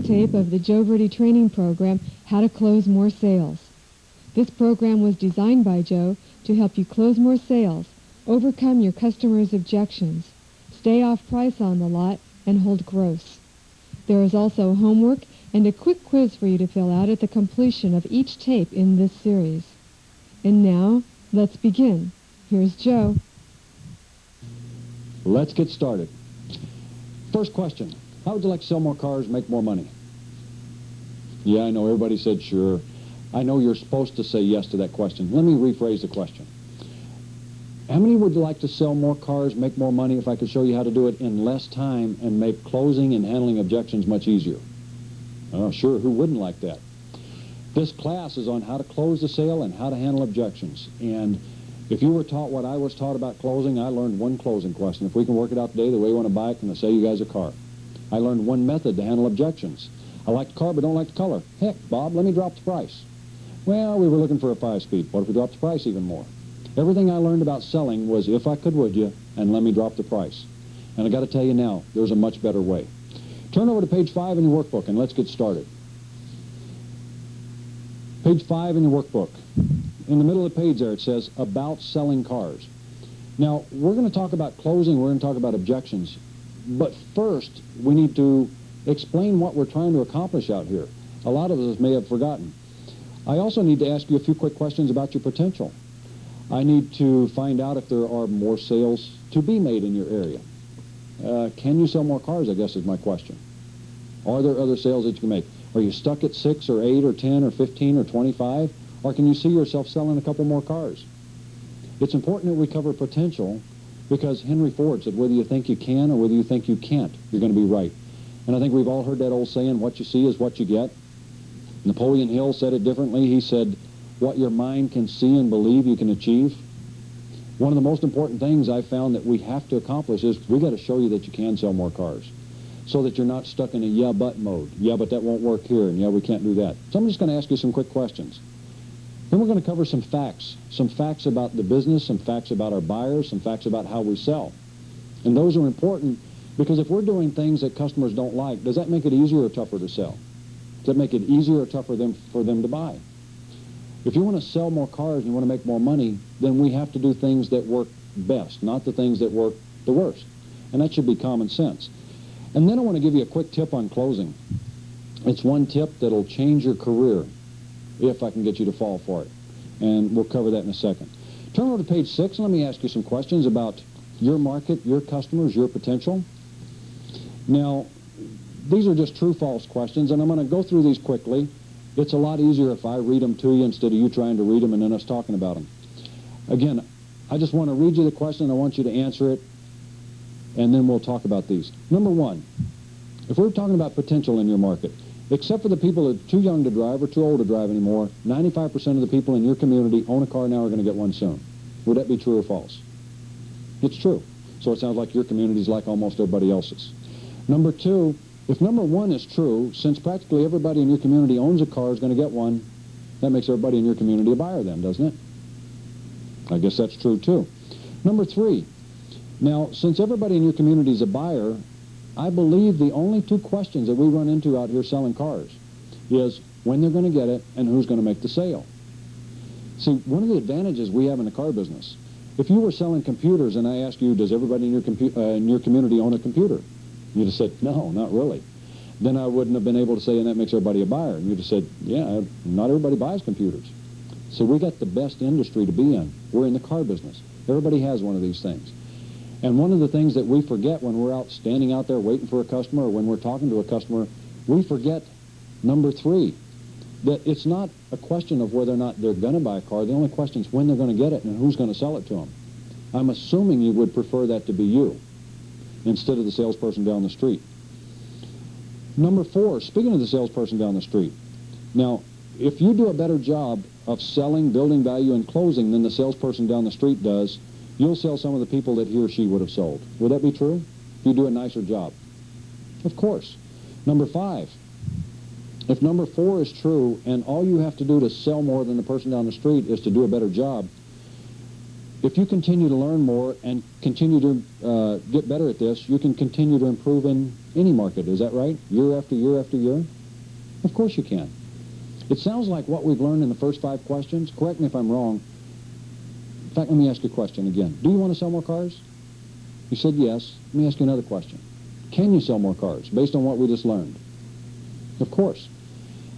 tape of the Joe Verde training program, How to Close More Sales. This program was designed by Joe to help you close more sales, overcome your customers' objections, stay off price on the lot, and hold gross. There is also homework and a quick quiz for you to fill out at the completion of each tape in this series. And now, let's begin. Here's Joe. Let's get started. First question, how would you like to sell more cars, make more money? Yeah, I know everybody said sure. I know you're supposed to say yes to that question. Let me rephrase the question. How many would like to sell more cars, make more money if I could show you how to do it in less time and make closing and handling objections much easier? Oh, sure, who wouldn't like that? This class is on how to close the sale and how to handle objections. And if you were taught what I was taught about closing, I learned one closing question. If we can work it out today the way you want to buy it, can I sell you guys a car? I learned one method to handle objections. I like the car but don't like the color. Heck, Bob, let me drop the price. Well, we were looking for a 5-speed. What if we dropped the price even more? Everything I learned about selling was if I could, would you, and let me drop the price. And I got to tell you now, there's a much better way. Turn over to page 5 in your workbook and let's get started. Page 5 in your workbook. In the middle of the page there it says, about selling cars. Now, we're going to talk about closing, we're going to talk about objections. But first, we need to explain what we're trying to accomplish out here. A lot of us may have forgotten. I also need to ask you a few quick questions about your potential. I need to find out if there are more sales to be made in your area. Can you sell more cars, I guess is my question. Are there other sales that you can make? Are you stuck at 6 or 8 or 10 or 15 or 25? Or can you see yourself selling a couple more cars? It's important that we cover potential because Henry Ford said whether you think you can or whether you think you can't, you're going to be right. And I think we've all heard that old saying, what you see is what you get. Napoleon Hill said it differently. He said, what your mind can see and believe you can achieve. One of the most important things I found that we have to accomplish is we got to show you that you can sell more cars so that you're not stuck in a yeah but mode. Yeah, but that won't work here, and yeah, we can't do that. So I'm just going to ask you some quick questions. Then we're going to cover some facts about the business, some facts about our buyers, some facts about how we sell. And those are important because if we're doing things that customers don't like, does that make it easier or tougher to sell? Does that make it easier or tougher for them to buy? If you want to sell more cars and you want to make more money, then we have to do things that work best, not the things that work the worst. And that should be common sense. And then I want to give you a quick tip on closing. It's one tip that'll change your career if I can get you to fall for it. And we'll cover that in a second. Turn over to page 6 and let me ask you some questions about your market, your customers, your potential. Now, these are just true-false questions, and I'm going to go through these quickly. It's a lot easier if I read them to you instead of you trying to read them and then us talking about them. Again, I just want to read you the question. I want you to answer it, and then we'll talk about these. Number 1, if we're talking about potential in your market, except for the people that are too young to drive or too old to drive anymore, 95% of the people in your community own a car now are going to get one soon. Would that be true or false? It's true. So it sounds like your community is like almost everybody else's. Number 2, if number 1 is true, since practically everybody in your community owns a car is going to get one, that makes everybody in your community a buyer then, doesn't it? I guess that's true too. Number 3, now since everybody in your community is a buyer, I believe the only 2 questions that we run into out here selling cars is when they're going to get it and who's going to make the sale. See, one of the advantages we have in the car business, if you were selling computers and I asked you, does everybody in your community own a computer? You'd have said, no, not really. Then I wouldn't have been able to say, and that makes everybody a buyer. And you'd have said, yeah, not everybody buys computers. So we got the best industry to be in. We're in the car business. Everybody has one of these things. And one of the things that we forget when we're out standing out there waiting for a customer or when we're talking to a customer, we forget number 3, that it's not a question of whether or not they're going to buy a car. The only question is when they're going to get it and who's going to sell it to them. I'm assuming you would prefer that to be you instead of the salesperson down the street. Number 4, speaking of the salesperson down the street, now, if you do a better job of selling, building value, and closing than the salesperson down the street does, you'll sell some of the people that he or she would have sold. Would that be true? If you do a nicer job? Of course. Number 5, if number 4 is true and all you have to do to sell more than the person down the street is to do a better job, If you continue to learn more and continue to get better at this, you can continue to improve in any market. Is that right? Year after year after year? Of course you can. It sounds like what we've learned in the first 5 questions. Correct me if I'm wrong. In fact, let me ask you a question again. Do you want to sell more cars? You said yes. Let me ask you another question. Can you sell more cars based on what we just learned? Of course.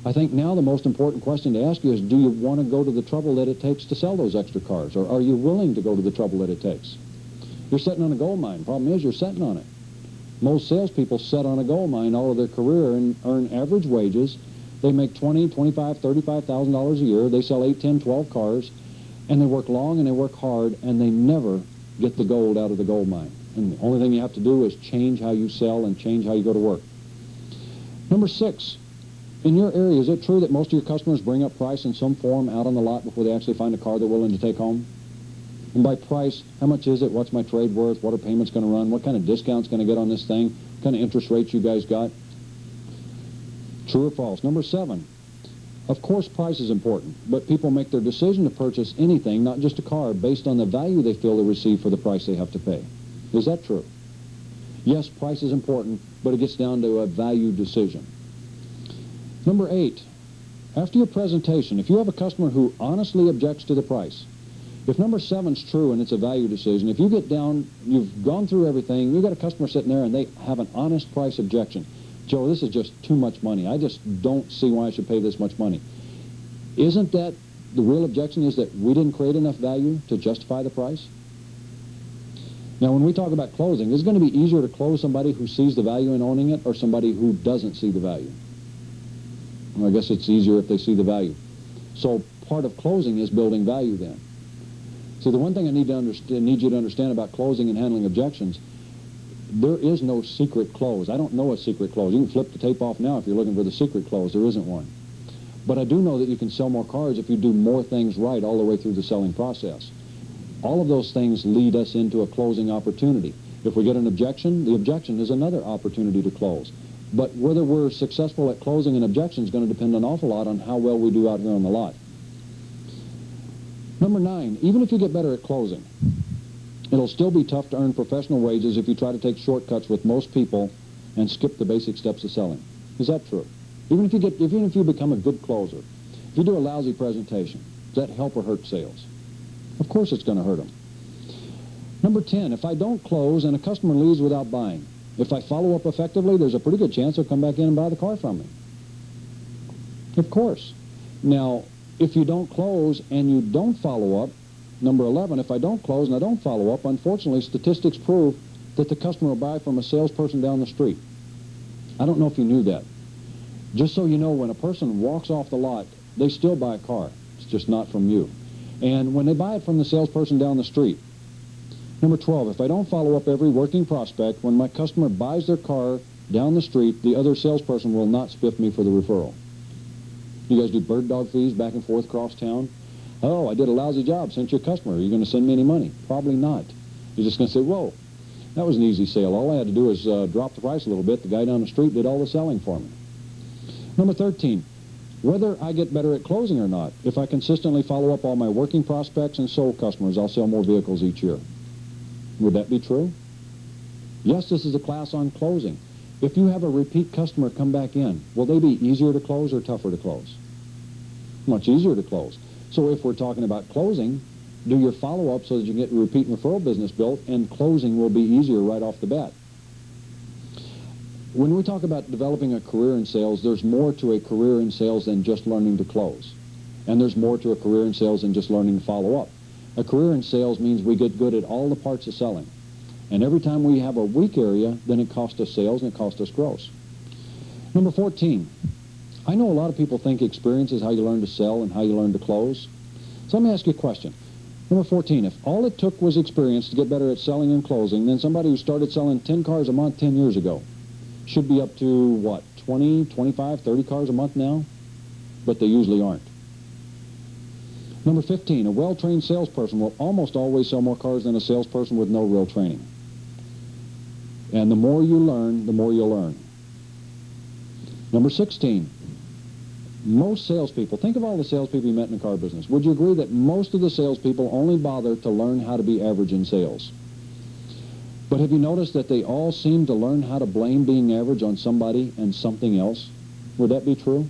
I think now the most important question to ask you is, do you want to go to the trouble that it takes to sell those extra cars? Or are you willing to go to the trouble that it takes? You're sitting on a gold mine. Problem is, you're sitting on it. Most salespeople sit on a gold mine all of their career and earn average wages. They make $20,000, $25,000, $35,000 a year. They sell 8, 10, 12 cars, and they work long and they work hard, and they never get the gold out of the gold mine. And the only thing you have to do is change how you sell and change how you go to work. Number 6, in your area, is it true that most of your customers bring up price in some form out on the lot before they actually find a car they're willing to take home? And by price, how much is it? What's my trade worth? What are payments going to run? What kind of discounts going to get on this thing? What kind of interest rates you guys got? True or false? Number 7, of course price is important, but people make their decision to purchase anything, not just a car, based on the value they feel they receive for the price they have to pay. Is that true? Yes, price is important, but it gets down to a value decision. Number 8, after your presentation, if you have a customer who honestly objects to the price, if number 7's true and it's a value decision, if you get down, you've gone through everything, you've got a customer sitting there and they have an honest price objection. Joe, this is just too much money. I just don't see why I should pay this much money. Isn't that the real objection, is that we didn't create enough value to justify the price? Now, when we talk about closing, is it going to be easier to close somebody who sees the value in owning it or somebody who doesn't see the value? Well, I guess it's easier if they see the value. So part of closing is building value then. So the one thing I need you to understand about closing and handling objections, there is no secret close. I don't know a secret close. You can flip the tape off now if you're looking for the secret close. There isn't one. But I do know that you can sell more cars if you do more things right all the way through the selling process. All of those things lead us into a closing opportunity. If we get an objection, the objection is another opportunity to close. But whether we're successful at closing an objection is going to depend an awful lot on how well we do out here on the lot. Number 9, even if you get better at closing, it'll still be tough to earn professional wages if you try to take shortcuts with most people and skip the basic steps of selling. Is that true? Even if you become a good closer, if you do a lousy presentation, does that help or hurt sales? Of course it's going to hurt them. Number 10, if I don't close and a customer leaves without buying, if I follow up effectively, there's a pretty good chance they'll come back in and buy the car from me. Of course. Now, if you don't close and you don't follow up, number 11, if I don't close and I don't follow up, unfortunately, statistics prove that the customer will buy from a salesperson down the street. I don't know if you knew that. Just so you know, when a person walks off the lot, they still buy a car. It's just not from you. And when they buy it from the salesperson down the street, number 12, if I don't follow up every working prospect, when my customer buys their car down the street, the other salesperson will not spiff me for the referral. You guys do bird dog fees back and forth across town? Oh, I did a lousy job, sent you a customer. Are you going to send me any money? Probably not. You're just going to say, whoa, that was an easy sale. All I had to do was drop the price a little bit. The guy down the street did all the selling for me. Number 13, whether I get better at closing or not, if I consistently follow up all my working prospects and sold customers, I'll sell more vehicles each year. Would that be true? Yes, this is a class on closing. If you have a repeat customer come back in, will they be easier to close or tougher to close? Much easier to close. So if we're talking about closing, do your follow-up so that you get repeat and referral business built, and closing will be easier right off the bat. When we talk about developing a career in sales, there's more to a career in sales than just learning to close. And there's more to a career in sales than just learning to follow up. A career in sales means we get good at all the parts of selling. And every time we have a weak area, then it costs us sales and it costs us gross. Number 14. I know a lot of people think experience is how you learn to sell and how you learn to close. So let me ask you a question. Number 14, if all it took was experience to get better at selling and closing, then somebody who started selling 10 cars a month 10 years ago should be up to, what, 20, 25, 30 cars a month now? But they usually aren't. Number 15, a well-trained salesperson will almost always sell more cars than a salesperson with no real training. And the more you learn, the more you'll earn. Number 16, Most salespeople, think of all the salespeople you met in the car business. Would you agree that most of the salespeople only bother to learn how to be average in sales? But have you noticed that they all seem to learn how to blame being average on somebody and something else? Would that be true?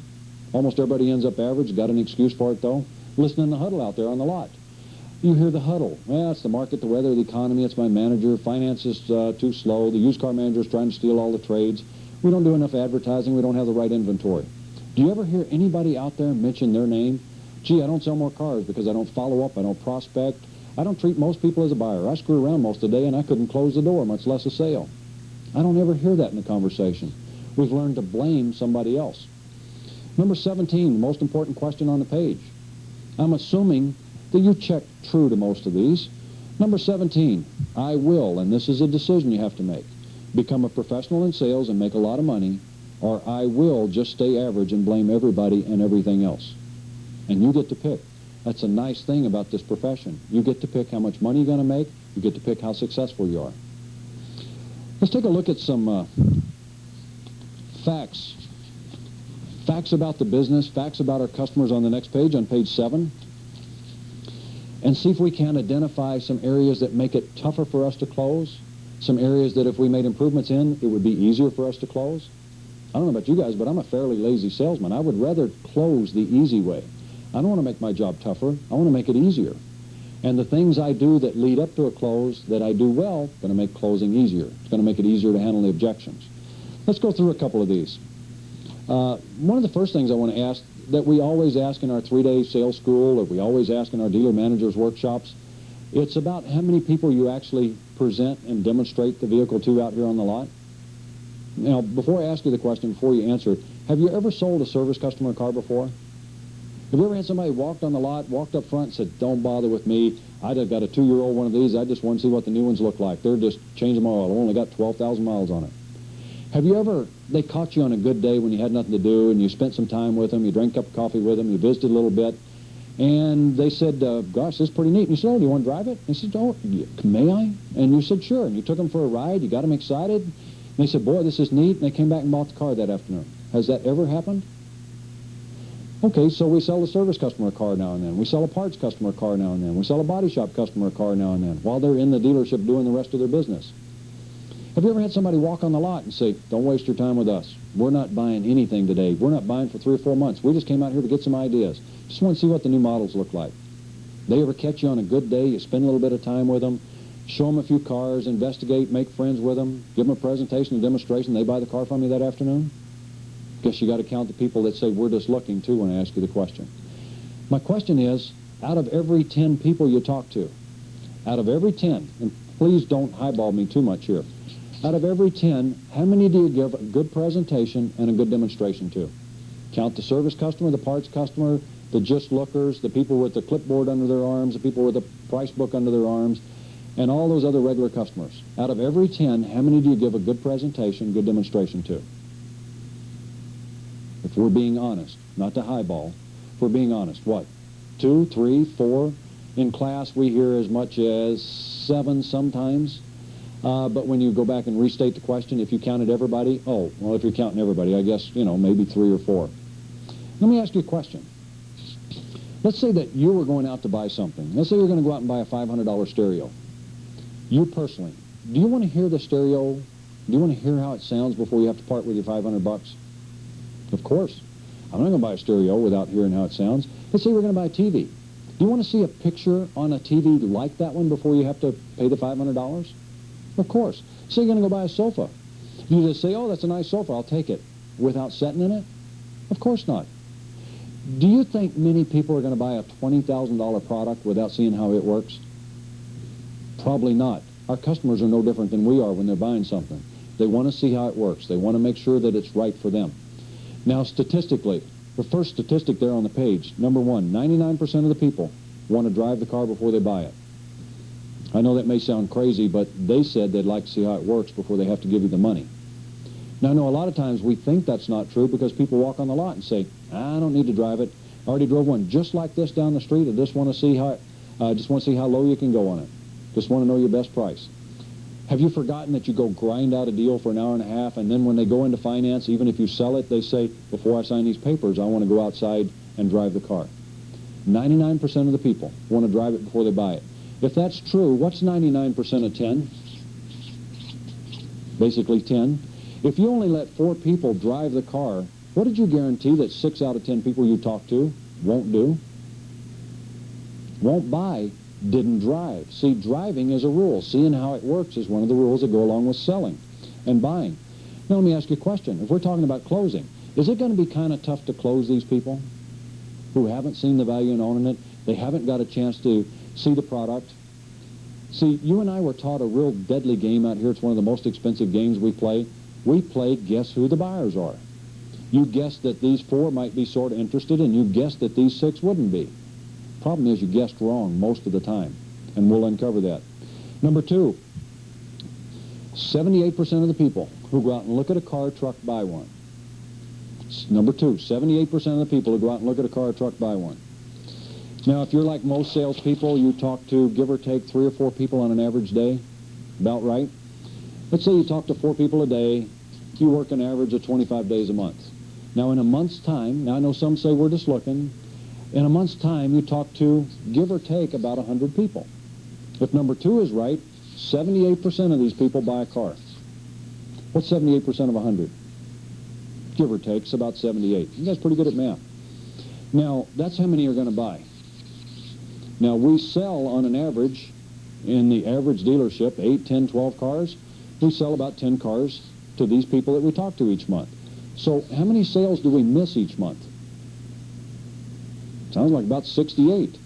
Almost everybody ends up average. Got an excuse for it, though? Listen in the huddle out there on the lot. You hear the huddle. Well, it's the market, the weather, the economy. It's my manager. Finance is too slow. The used car manager is trying to steal all the trades. We don't do enough advertising. We don't have the right inventory. Do you ever hear anybody out there mention their name? Gee, I don't sell more cars because I don't follow up. I don't prospect. I don't treat most people as a buyer. I screw around most of the day, and I couldn't close the door, much less a sale. I don't ever hear that in the conversation. We've learned to blame somebody else. Number 17, the most important question on the page. I'm assuming that you check true to most of these. Number 17, I will, and this is a decision you have to make, become a professional in sales and make a lot of money, or I will just stay average and blame everybody and everything else. And you get to pick. That's a nice thing about this profession. You get to pick how much money you're going to make. You get to pick how successful you are. Let's take a look at some facts. Facts about the business, facts about our customers on the next page, on page 7. And see if we can identify some areas that make it tougher for us to close, some areas that if we made improvements in, it would be easier for us to close. I don't know about you guys, but I'm a fairly lazy salesman. I would rather close the easy way. I don't want to make my job tougher. I want to make it easier. And the things I do that lead up to a close that I do well, going to make closing easier. It's going to make it easier to handle the objections. Let's go through a couple of these. One of the first things I want to ask that we always ask in our 3-day sales school, or we always ask in our dealer managers workshops, it's about how many people you actually present and demonstrate the vehicle to out here on the lot. Now, before I ask you the question, before you answer, have you ever sold a service customer a car before? Have you ever had somebody walked on the lot, walked up front and said, don't bother with me, I just got a 2-year-old one of these, I just want to see what the new ones look like. They're just changing my oil. I've only got 12,000 miles on it. Have you ever, they caught you on a good day when you had nothing to do and you spent some time with them, you drank a cup of coffee with them, you visited a little bit, and they said, gosh, this is pretty neat. And you said, oh, do you want to drive it? And he said, oh, may I? And you said, sure. And you took them for a ride, you got them excited, and they said, boy, this is neat, and they came back and bought the car that afternoon. Has that ever happened? Okay, so we sell a service customer a car now and then. We sell a parts customer a car now and then. We sell a body shop customer a car now and then while they're in the dealership doing the rest of their business. Have you ever had somebody walk on the lot and say, don't waste your time with us. We're not buying anything today. We're not buying for 3 or 4 months. We just came out here to get some ideas. Just want to see what the new models look like. They ever catch you on a good day, you spend a little bit of time with them, show them a few cars, investigate, make friends with them, give them a presentation, a demonstration, they buy the car from you that afternoon? Guess you got to count the people that say, we're just looking, too, when I ask you the question. My question is, out of every 10 people you talk to, out of every 10, and please don't highball me too much here, out of every 10, how many do you give a good presentation and a good demonstration to? Count the service customer, the parts customer, the just lookers, the people with the clipboard under their arms, the people with the price book under their arms, and all those other regular customers. Out of every 10, how many do you give a good presentation, good demonstration to? If we're being honest, not to highball, if we're being honest, what? 2, 3, 4? In class, we hear as much as 7 sometimes. But when you go back and restate the question, if you counted everybody, oh, well, if you're counting everybody, I guess, maybe 3 or 4. Let me ask you a question. Let's say that you were going out to buy something. Let's say you're going to go out and buy a $500 stereo. You personally, do you want to hear the stereo? Do you want to hear how it sounds before you have to part with your $500? Of course. I'm not going to buy a stereo without hearing how it sounds. Let's say we're going to buy a TV. Do you want to see a picture on a TV like that one before you have to pay the $500? Of course. So you're going to go buy a sofa. You just say, oh, that's a nice sofa, I'll take it. Without sitting in it? Of course not. Do you think many people are going to buy a $20,000 product without seeing how it works? Probably not. Our customers are no different than we are when they're buying something. They want to see how it works. They want to make sure that it's right for them. Now, statistically, the first statistic there on the page, number 1, 99% of the people want to drive the car before they buy it. I know that may sound crazy, but they said they'd like to see how it works before they have to give you the money. Now, I know a lot of times we think that's not true because people walk on the lot and say, I don't need to drive it. I already drove one just like this down the street. I just want to see how low you can go on it. Just want to know your best price. Have you forgotten that you go grind out a deal for an hour and a half, and then when they go into finance, even if you sell it, they say, before I sign these papers, I want to go outside and drive the car. 99% of the people want to drive it before they buy it. If that's true, what's 99% of 10? Basically 10. If you only let 4 people drive the car, what did you guarantee that 6 out of 10 people you talk to won't do? Won't buy, didn't drive. See, driving is a rule. Seeing how it works is one of the rules that go along with selling and buying. Now let me ask you a question. If we're talking about closing, is it going to be kind of tough to close these people who haven't seen the value in owning it? They haven't got a chance to see the product. See, you and I were taught a real deadly game out here. It's one of the most expensive games we play. We played guess who the buyers are. You guessed that these 4 might be sort of interested, and you guessed that these 6 wouldn't be. Problem is you guessed wrong most of the time, and we'll uncover that. Number 2, 78% of the people who go out and look at a car, truck, buy one. Number 2, 78% of the people who go out and look at a car, truck, buy one. Now, if you're like most salespeople, you talk to, give or take, 3 or 4 people on an average day, about right. Let's say you talk to 4 people a day, you work an average of 25 days a month. Now, in a month's time, now I know some say we're just looking, in a month's time, you talk to, give or take, about 100 people. If number 2 is right, 78% of these people buy a car. What's 78% of 100? Give or take, it's about 78. You guys pretty good at math. Now, that's how many are going to buy. Now, we sell on an average, in the average dealership, 8, 10, 12 cars. We sell about 10 cars to these people that we talk to each month. So how many sales do we miss each month? Sounds like about 68.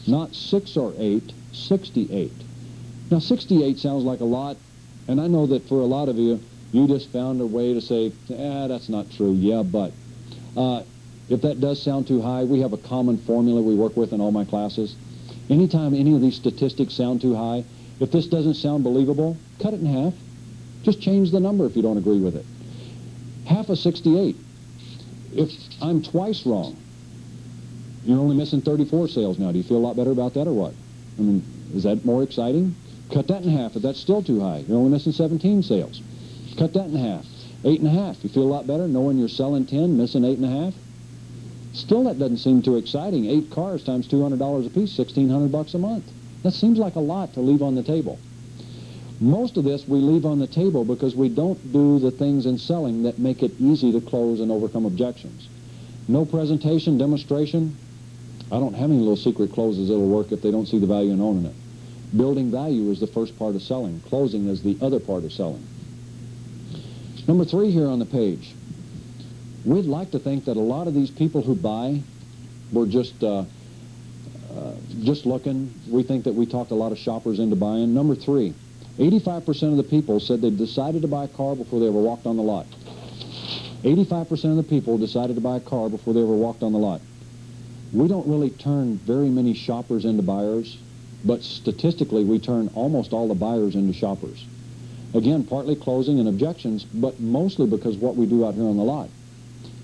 Not 6 or 8, 68. Now, 68 sounds like a lot, and I know that for a lot of you, you just found a way to say, that's not true. Yeah, but. If that does sound too high, we have a common formula we work with in all my classes. Anytime any of these statistics sound too high, if this doesn't sound believable, cut it in half. Just change the number if you don't agree with it. Half of 68. If I'm twice wrong, you're only missing 34 sales now. Do you feel a lot better about that or what? I mean, is that more exciting? Cut that in half if that's still too high. You're only missing 17 sales. Cut that in half. 8.5. You feel a lot better knowing you're selling 10, missing 8.5? Still, that doesn't seem too exciting. 8 cars times $200 a piece, $1,600 a month. That seems like a lot to leave on the table. Most of this we leave on the table because we don't do the things in selling that make it easy to close and overcome objections. No presentation, demonstration. I don't have any little secret closes that'll work if they don't see the value in owning it. Building value is the first part of selling. Closing is the other part of selling. Number 3 here on the page. We'd like to think that a lot of these people who buy were just looking. We think that we talked a lot of shoppers into buying. Number 3, 85% of the people said they decided to buy a car before they ever walked on the lot. 85% of the people decided to buy a car before they ever walked on the lot. We don't really turn very many shoppers into buyers, but statistically we turn almost all the buyers into shoppers. Again, partly closing and objections, but mostly because what we do out here on the lot.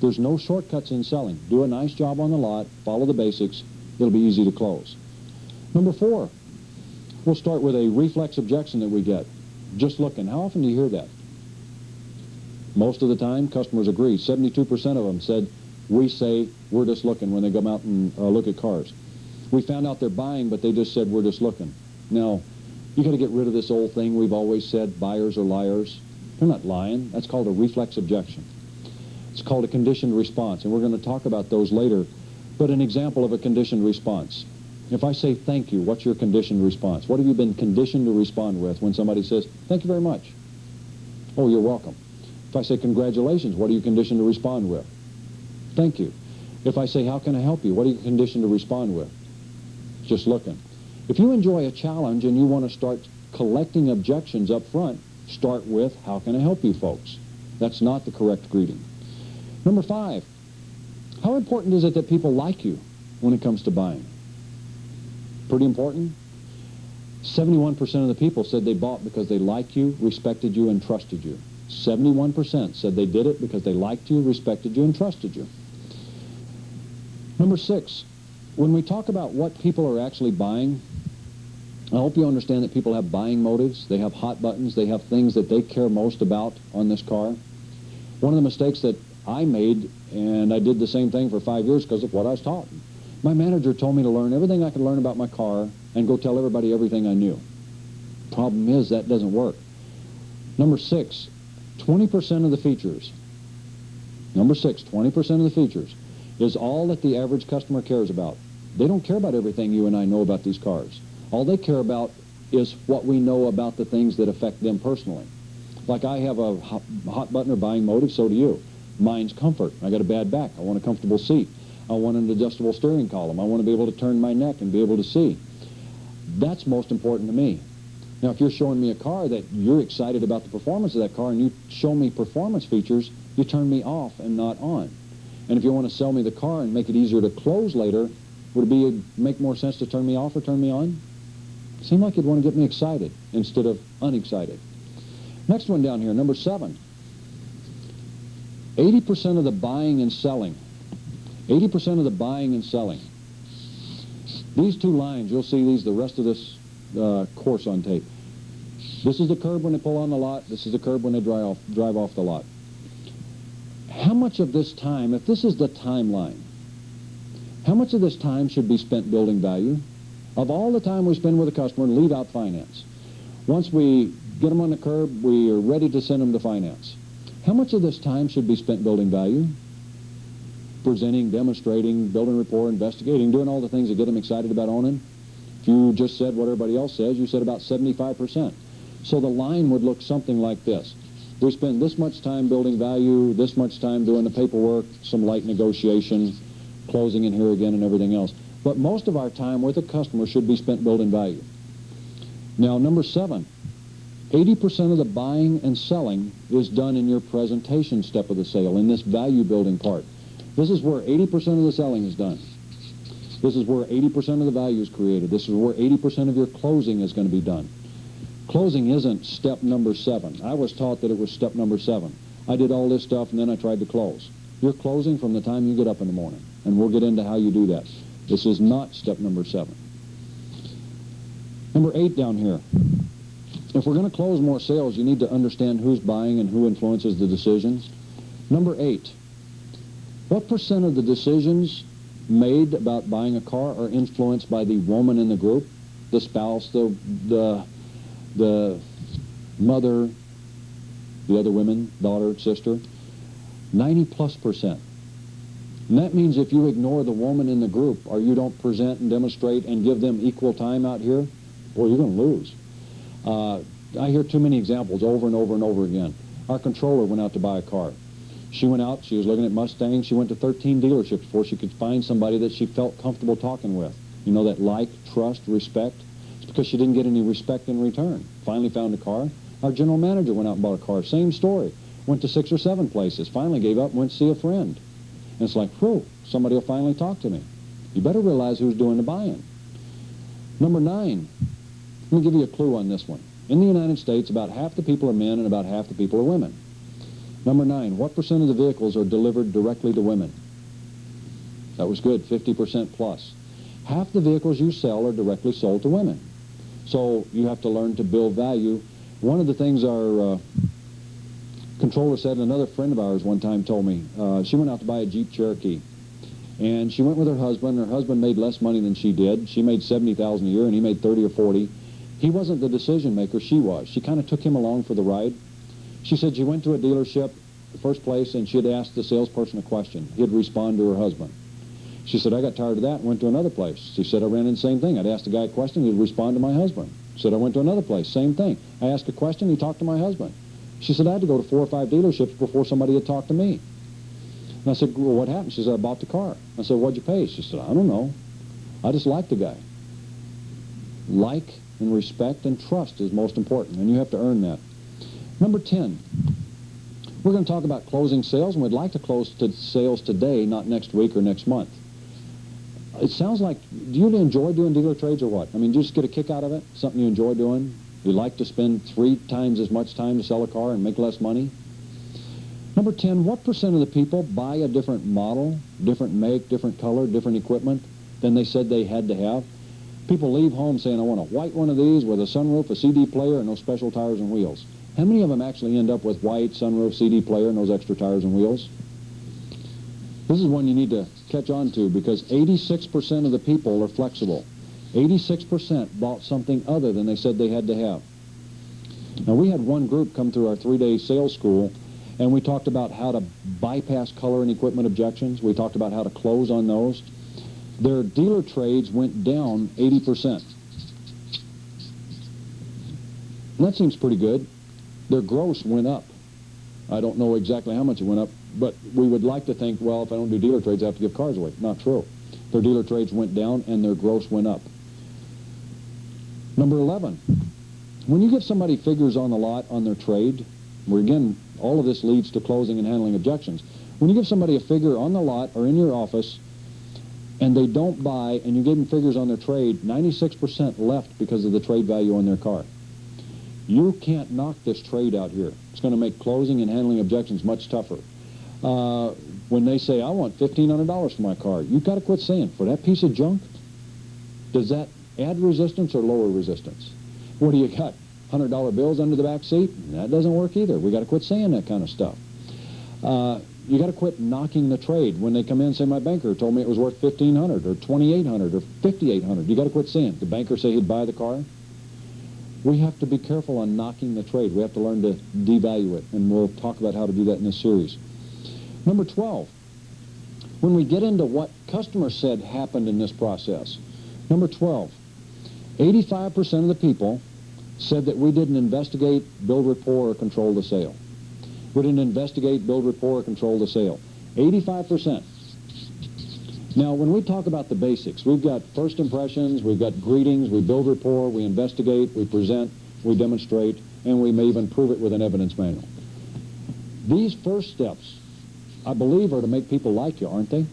There's no shortcuts in selling. Do a nice job on the lot, follow the basics, it'll be easy to close. Number 4, we'll start with a reflex objection that we get. Just looking. How often do you hear that? Most of the time, customers agree. 72% of them said, we say we're just looking when they come out and look at cars. We found out they're buying, but they just said we're just looking. Now, you got to get rid of this old thing we've always said, buyers are liars. They're not lying. That's called a reflex objection. It's called a conditioned response, and we're going to talk about those later. But an example of a conditioned response. If I say thank you, what's your conditioned response? What have you been conditioned to respond with when somebody says, thank you very much? Oh, you're welcome. If I say congratulations, what are you conditioned to respond with? Thank you. If I say, how can I help you? What are you conditioned to respond with? Just looking. If you enjoy a challenge and you want to start collecting objections up front, start with, how can I help you, folks? That's not the correct greeting. Number 5, how important is it that people like you when it comes to buying? Pretty important. 71% of the people said they bought because they liked you, respected you, and trusted you. 71% said they did it because they liked you, respected you, and trusted you. Number 6, when we talk about what people are actually buying, I hope you understand that people have buying motives. They have hot buttons. They have things that they care most about on this car. One of the mistakes that I made, and I did the same thing for 5 years because of what I was taught. My manager told me to learn everything I could learn about my car and go tell everybody everything I knew. Problem is, that doesn't work. Number 6, 20% of the features. Number 6, 20% of the features is all that the average customer cares about. They don't care about everything you and I know about these cars. All they care about is what we know about the things that affect them personally. Like I have a hot button or buying motive, so do you. Mine's comfort. I got a bad back. I want a comfortable seat. I want an adjustable steering column. I want to be able to turn my neck and be able to see. That's most important to me. Now, if you're showing me a car that you're excited about the performance of that car and you show me performance features, you turn me off and not on. And if you want to sell me the car and make it easier to close later, would it make more sense to turn me off or turn me on? Seemed like you'd want to get me excited instead of unexcited. Next one down here, number 7. 80% of the buying and selling. 80% of the buying and selling. These two lines, you'll see these the rest of this course on tape. This is the curb when they pull on the lot. This is the curb when they drive off the lot. How much of this time, if this is the timeline, how much of this time should be spent building value? Of all the time we spend with a customer, leave out finance. Once we get them on the curb, we are ready to send them to finance. How much of this time should be spent building value? Presenting, demonstrating, building rapport, investigating, doing all the things that get them excited about owning. If you just said what everybody else says, you said about 75%. So the line would look something like this. We spend this much time building value, this much time doing the paperwork, some light negotiation, closing in here again and everything else. But most of our time with a customer should be spent building value. Now, number 7, 80% of the buying and selling is done in your presentation step of the sale, in this value building part. This is where 80% of the selling is done. This is where 80% of the value is created. This is where 80% of your closing is going to be done. Closing isn't step number 7. I was taught that it was step number 7. I did all this stuff and then I tried to close. You're closing from the time you get up in the morning, and we'll get into how you do that. This is not step number 7. Number 8 down here. If we're going to close more sales, you need to understand who's buying and who influences the decisions. Number 8. What percent of the decisions made about buying a car are influenced by the woman in the group, the spouse, the mother, the other women, daughter, sister? 90+%. And that means if you ignore the woman in the group, or you don't present and demonstrate and give them equal time out here, boy, you're going to lose. I hear too many examples over and over and over again. Our controller went out to buy a car. She went out, she was looking at Mustangs. She went to 13 dealerships before she could find somebody that she felt comfortable talking with. You know, that like, trust, respect. It's because she didn't get any respect in return. Finally found a car. Our general manager went out and bought a car. Same story. Went to 6 or 7 places. Finally gave up and went to see a friend. And it's like, whew, somebody will finally talk to me. You better realize who's doing the buying. Number 9. Let me give you a clue on this one. In the United States, about half the people are men and about half the people are women. Number 9, what percent of the vehicles are delivered directly to women? That was good, 50% plus. Half the vehicles you sell are directly sold to women. So you have to learn to build value. One of the things our controller said, and another friend of ours one time told me, she went out to buy a Jeep Cherokee. And she went with her husband. Her husband made less money than she did. She made $70,000 a year, and he made 30 or 40. He wasn't the decision maker, she was. She kind of took him along for the ride. She said she went to a dealership, the first place, and she had asked the salesperson a question. He'd respond to her husband. She said, I got tired of that and went to another place. She said, I ran into the same thing. I'd ask the guy a question, he'd respond to my husband. She said, I went to another place, same thing. I asked a question, he talked to my husband. She said, I had to go to 4 or 5 dealerships before somebody had talked to me. And I said, well, what happened? She said, I bought the car. I said, what'd you pay? She said, I don't know. I just like the guy. Like and respect and trust is most important, and you have to earn that. Number 10, we're going to talk about closing sales, and we'd like to close sales today, not next week or next month. It sounds like, do you enjoy doing dealer trades or what? I mean, do you just get a kick out of it? Something you enjoy doing? You like to spend 3 times as much time to sell a car and make less money? Number 10, what percent of the people buy a different model, different make, different color, different equipment than they said they had to have? People leave home saying, I want a white one of these with a sunroof, a CD player, and no special tires and wheels. How many of them actually end up with white, sunroof, CD player, and those extra tires and wheels? This is one you need to catch on to because 86% of the people are flexible. 86% bought something other than they said they had to have. Now, we had one group come through our 3-day sales school, and we talked about how to bypass color and equipment objections. We talked about how to close on those. Their dealer trades went down 80%. And that seems pretty good. Their gross went up. I don't know exactly how much it went up, but we would like to think, well, if I don't do dealer trades, I have to give cars away. Not true. Their dealer trades went down and their gross went up. Number 11, when you give somebody figures on the lot on their trade, where again, all of this leads to closing and handling objections. When you give somebody a figure on the lot or in your office and they don't buy and you give them figures on their trade, 96% left because of the trade value on their car. You can't knock this trade out here. It's going to make closing and handling objections much tougher. When they say, I want $1,500 for my car, you've got to quit saying, for that piece of junk, does that add resistance or lower resistance? What do you got? $100 bills under the back seat? That doesn't work either. We got to quit saying that kind of stuff. You got to quit knocking the trade. When they come in and say, my banker told me it was worth $1,500 or $2,800 or $5,800, you got to quit saying, the banker say he'd buy the car? We have to be careful on knocking the trade. We have to learn to devalue it, and we'll talk about how to do that in this series. Number 12, when we get into what customers said happened in this process. Number 12, 85% of the people said that we didn't investigate, build rapport, or control the sale. We didn't investigate, build rapport, or control the sale. 85%. Now, when we talk about the basics, we've got first impressions, we've got greetings, we build rapport, we investigate, we present, we demonstrate, and we may even prove it with an evidence manual. These first steps, I believe, are to make people like you, aren't they?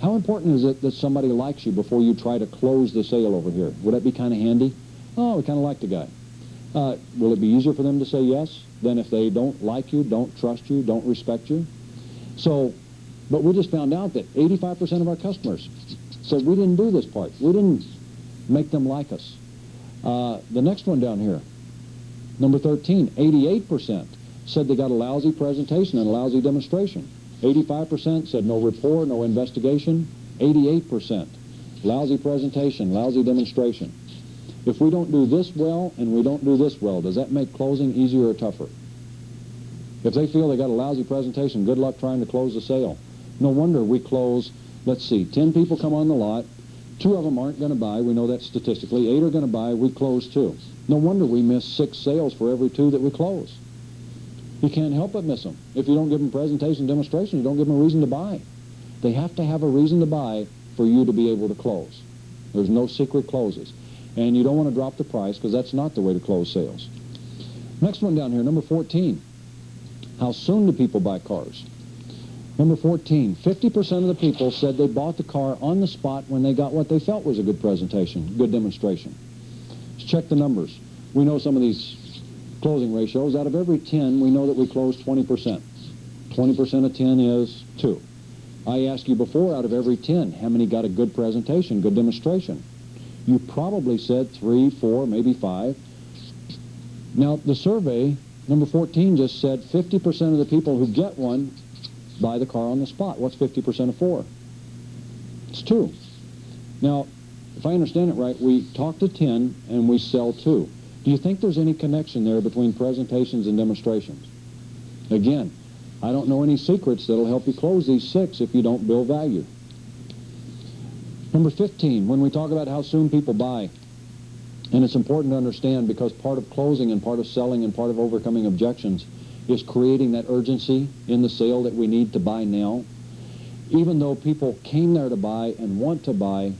How important is it that somebody likes you before you try to close the sale over here? Would that be kind of handy? Oh, we kind of like the guy. Will it be easier for them to say yes than if they don't like you, don't trust you, don't respect you? So, but we just found out that 85% of our customers said we didn't do this part. We didn't make them like us. The next one down here, number 13, 88% said they got a lousy presentation and a lousy demonstration. 85% said no rapport, no investigation. 88%, lousy presentation, lousy demonstration. If we don't do this well and we don't do this well, does that make closing easier or tougher? If they feel they got a lousy presentation, good luck trying to close the sale. No wonder we close, let's see, 10 people come on the lot, 2 of them aren't going to buy, we know that statistically, 8 are going to buy, we close 2. No wonder we miss 6 sales for every 2 that we close. You can't help but miss them. If you don't give them presentation, demonstration, you don't give them a reason to buy. They have to have a reason to buy for you to be able to close. There's no secret closes. And you don't want to drop the price because that's not the way to close sales. Next one down here, number 14. How soon do people buy cars? Number 14, 50% of the people said they bought the car on the spot when they got what they felt was a good presentation, good demonstration. Let's check the numbers. We know some of these closing ratios. Out of every 10, we know that we close 20%. 20% of 10 is 2. I asked you before, out of every 10, how many got a good presentation, good demonstration? You probably said 3, 4, maybe 5. Now, the survey, number 14, just said 50% of the people who get one buy the car on the spot. What's 50% of 4? It's 2. Now, if I understand it right, we talk to 10 and we sell 2. Do you think there's any connection there between presentations and demonstrations? Again, I don't know any secrets that'll help you close these 6 if you don't build value. Number 15, when we talk about how soon people buy, and it's important to understand because part of closing and part of selling and part of overcoming objections is creating that urgency in the sale that we need to buy now. Even though people came there to buy and want to buy,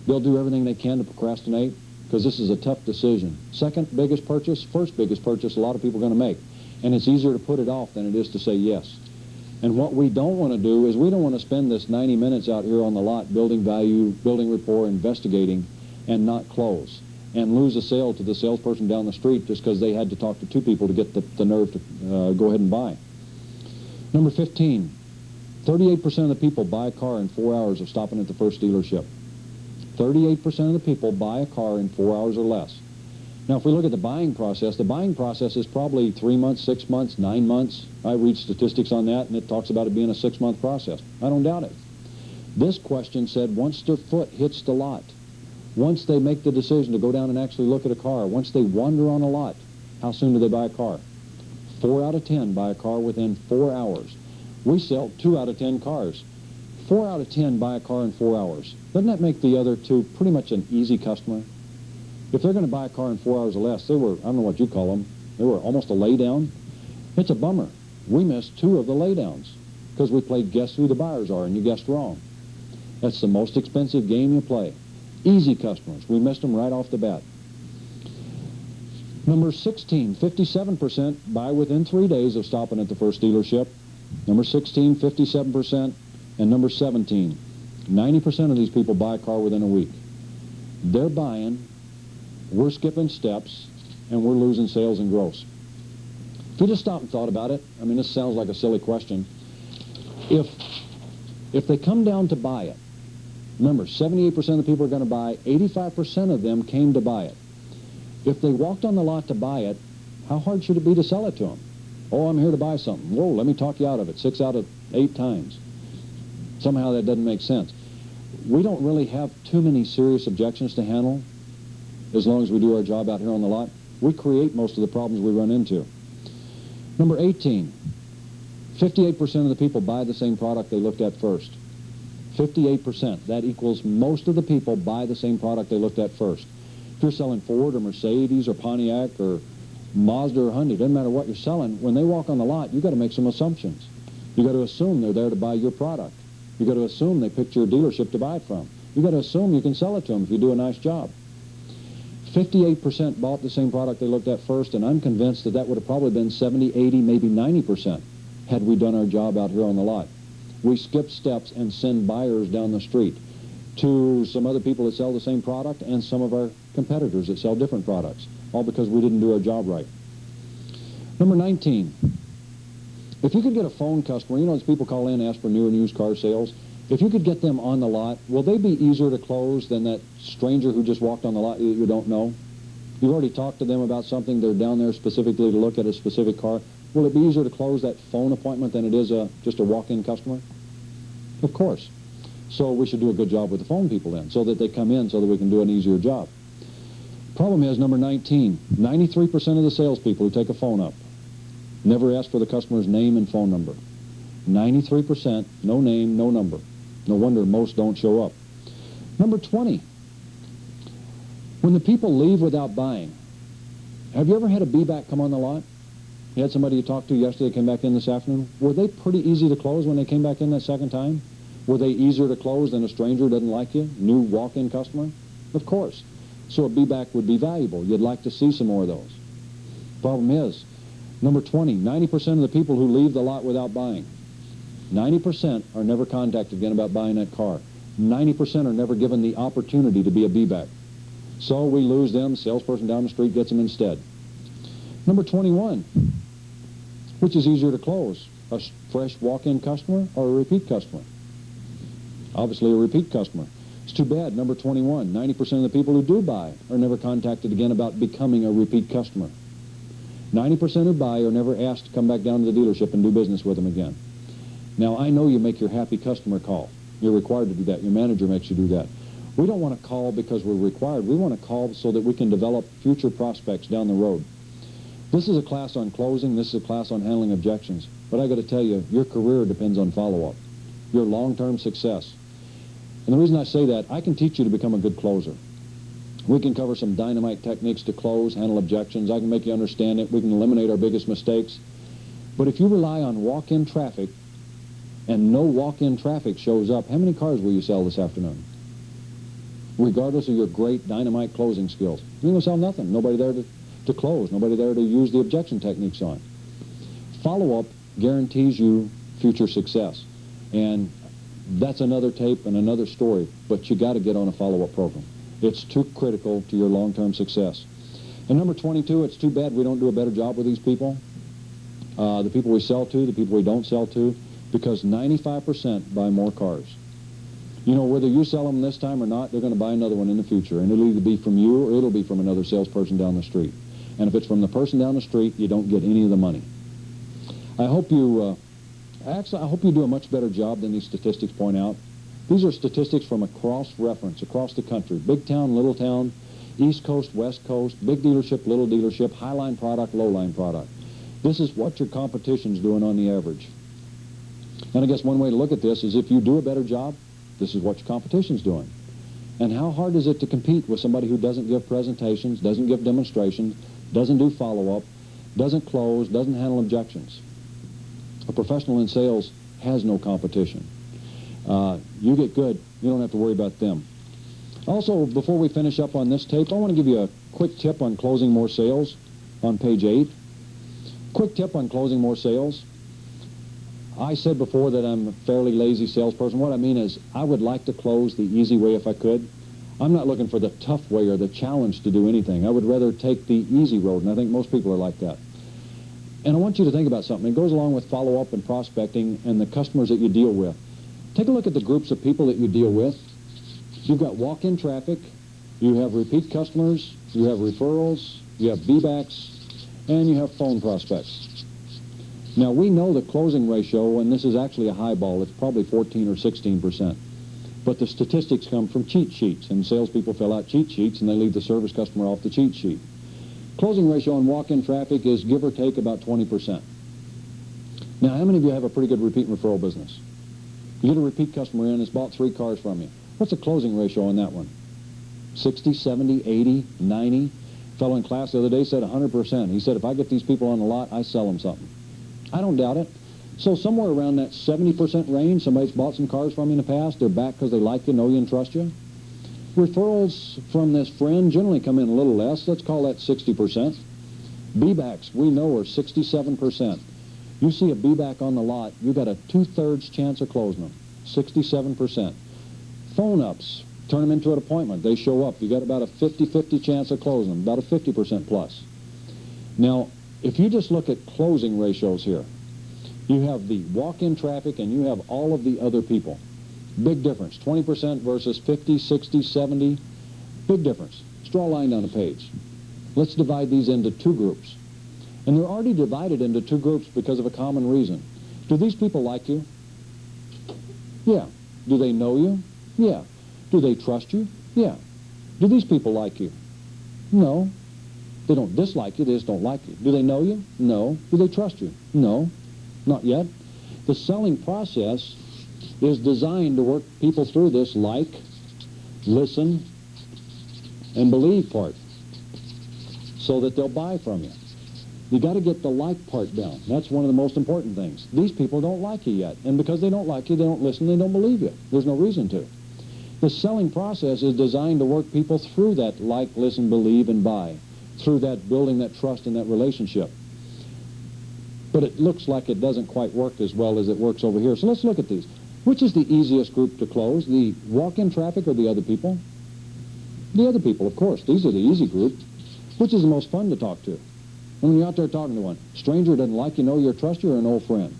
they'll do everything they can to procrastinate because this is a tough decision. Second biggest purchase, first biggest purchase a lot of people are going to make. And it's easier to put it off than it is to say yes. And what we don't want to do is we don't want to spend this 90 minutes out here on the lot building value, building rapport, investigating, and not close. And lose a sale to the salesperson down the street just because they had to talk to 2 people to get the nerve to go ahead and buy. Number 15, 38% of the people buy a car in 4 hours of stopping at the first dealership. 38% of the people buy a car in 4 hours or less. Now, if we look at the buying process is probably 3 months, 6 months, 9 months. I read statistics on that, and it talks about it being a 6-month process. I don't doubt it. This question said once their foot hits the lot, once they make the decision to go down and actually look at a car, once they wander on a lot, how soon do they buy a car? 4 out of 10 buy a car within 4 hours. We sell 2 out of 10 cars. 4 out of 10 buy a car in 4 hours. Doesn't that make the other 2 pretty much an easy customer? If they're going to buy a car in 4 hours or less, they were, I don't know what you call them, they were almost a laydown. It's a bummer. We missed 2 of the laydowns because we played guess who the buyers are, and you guessed wrong. That's the most expensive game you play. Easy customers. We missed them right off the bat. Number 16, 57% buy within 3 days of stopping at the first dealership. Number 16, 57%. And number 17, 90% of these people buy a car within a week. They're buying, we're skipping steps, and we're losing sales and gross. If you just stop and thought about it, I mean, this sounds like a silly question. If they come down to buy it, remember, 78% of the people are going to buy, 85% of them came to buy it. If they walked on the lot to buy it, how hard should it be to sell it to them? Oh, I'm here to buy something. Whoa, let me talk you out of it 6 out of 8 times. Somehow that doesn't make sense. We don't really have too many serious objections to handle as long as we do our job out here on the lot. We create most of the problems we run into. Number 18, 58% of the people buy the same product they looked at first. 58%. That equals most of the people buy the same product they looked at first. If you're selling Ford or Mercedes or Pontiac or Mazda or Hyundai, doesn't matter what you're selling, when they walk on the lot, you've got to make some assumptions. You've got to assume they're there to buy your product. You've got to assume they picked your dealership to buy it from. You've got to assume you can sell it to them if you do a nice job. 58% bought the same product they looked at first, and I'm convinced that would have probably been 70, 80, maybe 90% had we done our job out here on the lot. We skip steps and send buyers down the street to some other people that sell the same product and some of our competitors that sell different products, all because we didn't do our job right. Number 19. If you could get a phone customer, you know, as people call in and ask for new and used car sales, if you could get them on the lot, will they be easier to close than that stranger who just walked on the lot that you don't know? You've already talked to them about something. They're down there specifically to look at a specific car. Will it be easier to close that phone appointment than it is just a walk-in customer? Of course. So we should do a good job with the phone people then, so that they come in so that we can do an easier job. Problem is, number 19, 93% of the salespeople who take a phone up never ask for the customer's name and phone number. 93%, no name, no number. No wonder most don't show up. Number 20, when the people leave without buying, have you ever had a be-back come on the lot? You had somebody you talked to yesterday came back in this afternoon. Were they pretty easy to close when they came back in that second time? Were they easier to close than a stranger who doesn't like you? New walk-in customer? Of course. So a be-back would be valuable. You'd like to see some more of those. Problem is, number 20, 90% of the people who leave the lot without buying, 90% are never contacted again about buying that car. 90% are never given the opportunity to be a be-back. So we lose them. Salesperson down the street gets them instead. Number 21, which is easier to close, a fresh walk-in customer or a repeat customer? Obviously a repeat customer. It's too bad. Number 21, 90% of the people who do buy are never contacted again about becoming a repeat customer. 90% who buy are never asked to come back down to the dealership and do business with them again. Now, I know you make your happy customer call. You're required to do that. Your manager makes you do that. We don't want to call because we're required. We want to call so that we can develop future prospects down the road. This is a class on closing. This is a class on handling objections. But I got to tell you, your career depends on follow-up, your long-term success. And the reason I say that, I can teach you to become a good closer. We can cover some dynamite techniques to close, handle objections. I can make you understand it. We can eliminate our biggest mistakes. But if you rely on walk-in traffic and no walk-in traffic shows up, how many cars will you sell this afternoon? Regardless of your great dynamite closing skills. You're going to sell nothing. Nobody there to close. Nobody there to use the objection techniques on. Follow-up guarantees you future success. And that's another tape and another story, but you got to get on a follow-up program. It's too critical to your long-term success. And number 22, it's too bad we don't do a better job with these people. The people we sell to, the people we don't sell to, because 95% buy more cars. You know, whether you sell them this time or not, they're going to buy another one in the future, and it'll either be from you or it'll be from another salesperson down the street. And if it's from the person down the street, you don't get any of the money. I hope you, I hope you do a much better job than these statistics point out. These are statistics from a cross-reference across the country. Big town, little town, East Coast, West Coast, big dealership, little dealership, high-line product, low-line product. This is what your competition's doing on the average. And I guess one way to look at this is if you do a better job, this is what your competition's doing. And how hard is it to compete with somebody who doesn't give presentations, doesn't give demonstrations, doesn't do follow-up, doesn't close, doesn't handle objections? A professional in sales has no competition. You get good, you don't have to worry about them. Also, before we finish up on this tape, I want to give you a quick tip on closing more sales on page 8. Quick tip on closing more sales. I said before that I'm a fairly lazy salesperson. What I mean is I would like to close the easy way if I could. I'm not looking for the tough way or the challenge to do anything. I would rather take the easy road, and I think most people are like that. And I want you to think about something. It goes along with follow-up and prospecting and the customers that you deal with. Take a look at the groups of people that you deal with. You've got walk-in traffic, you have repeat customers, you have referrals, you have B-backs, and you have phone prospects. Now, we know the closing ratio, and this is actually a high ball, it's probably 14 or 16%. But the statistics come from cheat sheets, and salespeople fill out cheat sheets, and they leave the service customer off the cheat sheet. Closing ratio on walk-in traffic is give or take about 20%. Now, how many of you have a pretty good repeat and referral business? You get a repeat customer in that's bought 3 cars from you. What's the closing ratio on that one? 60, 70, 80, 90? A fellow in class the other day said 100%. He said, if I get these people on the lot, I sell them something. I don't doubt it. So somewhere around that 70% range, somebody's bought some cars from you in the past, they're back because they like you, know you, and trust you. Referrals from this friend generally come in a little less. Let's call that 60%. B-backs, we know, are 67%. You see a B-back on the lot, you got a 2/3 chance of closing them, 67%. Phone-ups, turn them into an appointment. They show up. You got about a 50-50 chance of closing them, about a 50% plus. Now, if you just look at closing ratios here, you have the walk-in traffic and you have all of the other people. Big difference, 20% versus 50, 60, 70. Big difference. Let's draw a line down the page. Let's divide these into 2 groups. And they're already divided into 2 groups because of a common reason. Do these people like you? Yeah. Do they know you? Yeah. Do they trust you? Yeah. Do these people like you? No. They don't dislike you, they just don't like you. Do they know you? No. Do they trust you? No. Not yet. The selling process is designed to work people through this like, listen, and believe part so that they'll buy from you. You got to get the like part down. That's one of the most important things. These people don't like you yet, and because they don't like you, they don't listen, they don't believe you. There's no reason to. The selling process is designed to work people through that like, listen, believe, and buy, through that building that trust in that relationship. But it looks like it doesn't quite work as well as it works over here. So let's look at these. Which is the easiest group to close, the walk-in traffic or the other people? The other people, of course. These are the easy group. Which is the most fun to talk to? When you're out there talking to one, stranger doesn't like you, know you, or trust you, or an old friend?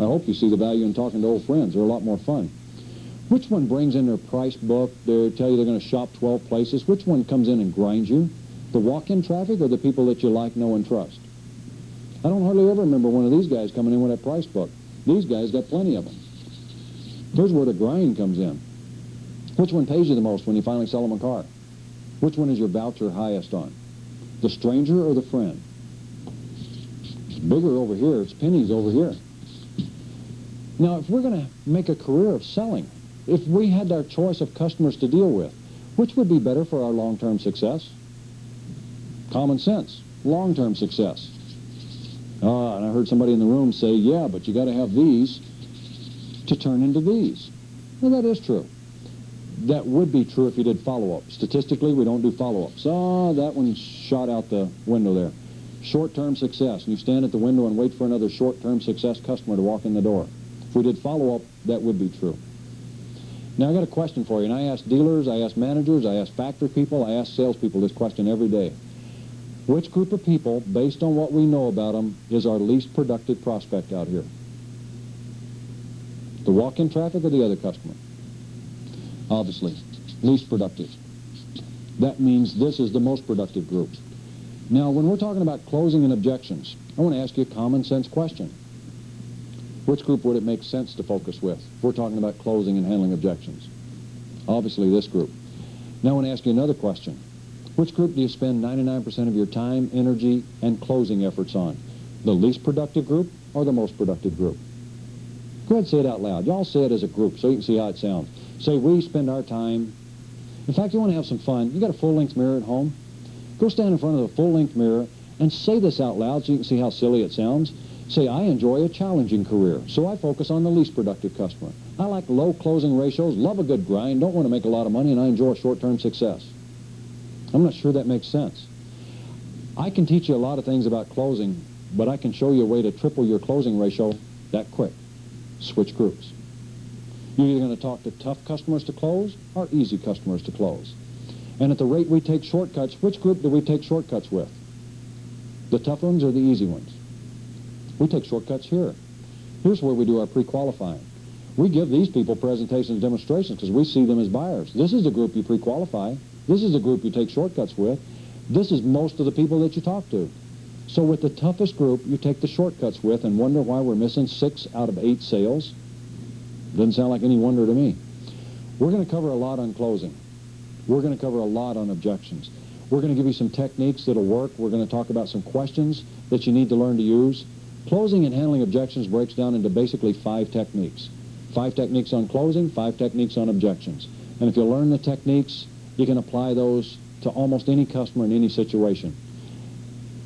I hope you see the value in talking to old friends. They're a lot more fun. Which one brings in their price book? They tell you they're going to shop 12 places. Which one comes in and grinds you? The walk-in traffic or the people that you like, know, and trust? I don't hardly ever remember one of these guys coming in with that price book. These guys got plenty of them. Here's where the grind comes in. Which one pays you the most when you finally sell them a car? Which one is your voucher highest on? The stranger or the friend? It's bigger over here. It's pennies over here. Now, if we're going to make a career of selling, if we had our choice of customers to deal with, which would be better for our long-term success? Common sense. Long-term success. And I heard somebody in the room say, yeah, but you got to have these to turn into these. Well, that is true. That would be true if you did follow-up. Statistically, we don't do follow-ups. That one shot out the window there. Short-term success. And you stand at the window and wait for another short-term success customer to walk in the door. If we did follow-up, that would be true. Now, I got a question for you. And I ask dealers, I ask managers, I ask factory people, I ask salespeople this question every day. Which group of people, based on what we know about them, is our least productive prospect out here? The walk-in traffic or the other customer? Obviously, least productive. That means this is the most productive group. Now, when we're talking about closing and objections, I want to ask you a common sense question. Which group would it make sense to focus with if we're talking about closing and handling objections? Obviously, this group. Now I want to ask you another question. Which group do you spend 99% of your time, energy, and closing efforts on? The least productive group or the most productive group? Go ahead and say it out loud. Y'all say it as a group so you can see how it sounds. Say, we spend our time. In fact, you want to have some fun. You got a full-length mirror at home? Go stand in front of the full-length mirror and say this out loud so you can see how silly it sounds. Say, I enjoy a challenging career, so I focus on the least productive customer. I like low closing ratios, love a good grind, don't want to make a lot of money, and I enjoy short-term success. I'm not sure that makes sense. I can teach you a lot of things about closing, but I can show you a way to triple your closing ratio that quick. Switch groups. You're either going to talk to tough customers to close or easy customers to close. And at the rate we take shortcuts, which group do we take shortcuts with? The tough ones or the easy ones? We take shortcuts here. Here's where we do our pre-qualifying. We give these people presentations and demonstrations because we see them as buyers. This is the group you pre-qualify. This is the group you take shortcuts with. This is most of the people that you talk to. So with the toughest group, you take the shortcuts with and wonder why we're missing 6 out of 8 sales. Doesn't sound like any wonder to me. We're going to cover a lot on closing. We're going to cover a lot on objections. We're going to give you some techniques that'll work. We're going to talk about some questions that you need to learn to use. Closing and handling objections breaks down into basically 5 techniques. 5 techniques on closing, 5 techniques on objections. And if you learn the techniques, you can apply those to almost any customer in any situation.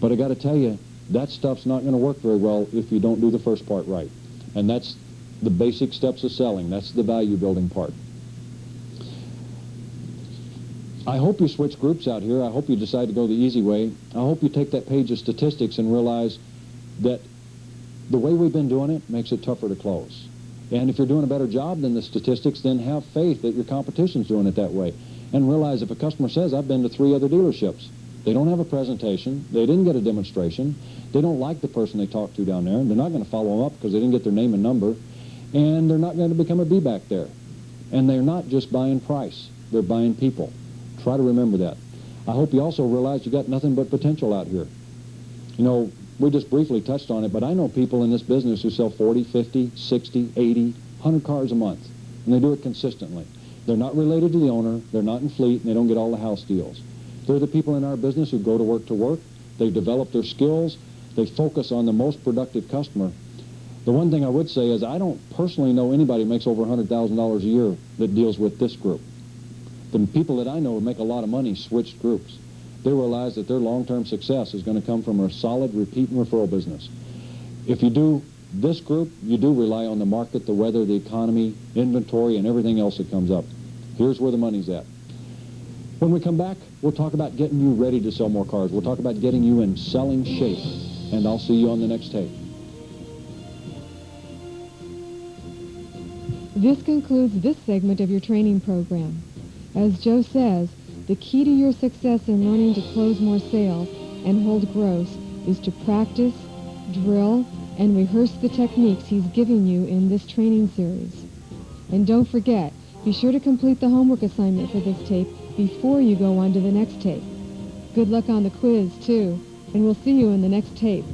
But I got to tell you, that stuff's not going to work very well if you don't do the first part right. And that's the basic steps of selling. That's the value building part. I hope you switch groups out here. I hope you decide to go the easy way. I hope you take that page of statistics and realize that the way we've been doing it makes it tougher to close. And if you're doing a better job than the statistics, then have faith that your competition's doing it that way. And realize if a customer says, I've been to 3 other dealerships, they don't have a presentation, they didn't get a demonstration, they don't like the person they talked to down there, and they're not going to follow them up because they didn't get their name and number, and they're not going to become a be-back there. And they're not just buying price, they're buying people. Try to remember that. I hope you also realize you got nothing but potential out here. You know, we just briefly touched on it, but I know people in this business who sell 40, 50, 60, 80, 100 cars a month, and they do it consistently. They're not related to the owner, they're not in fleet, and they don't get all the house deals. They're the people in our business who go to work, they develop their skills, they focus on the most productive customer. The one thing I would say is I don't personally know anybody who makes over $100,000 a year that deals with this group. The people that I know who make a lot of money switched groups. They realize that their long-term success is going to come from a solid repeat and referral business. If you do this group, you do rely on the market, the weather, the economy, inventory, and everything else that comes up. Here's where the money's at. When we come back, we'll talk about getting you ready to sell more cars. We'll talk about getting you in selling shape. And I'll see you on the next tape. This concludes this segment of your training program. As Joe says, the key to your success in learning to close more sales and hold gross is to practice, drill, and rehearse the techniques he's giving you in this training series. And don't forget, be sure to complete the homework assignment for this tape before you go on to the next tape. Good luck on the quiz, too, and we'll see you in the next tape.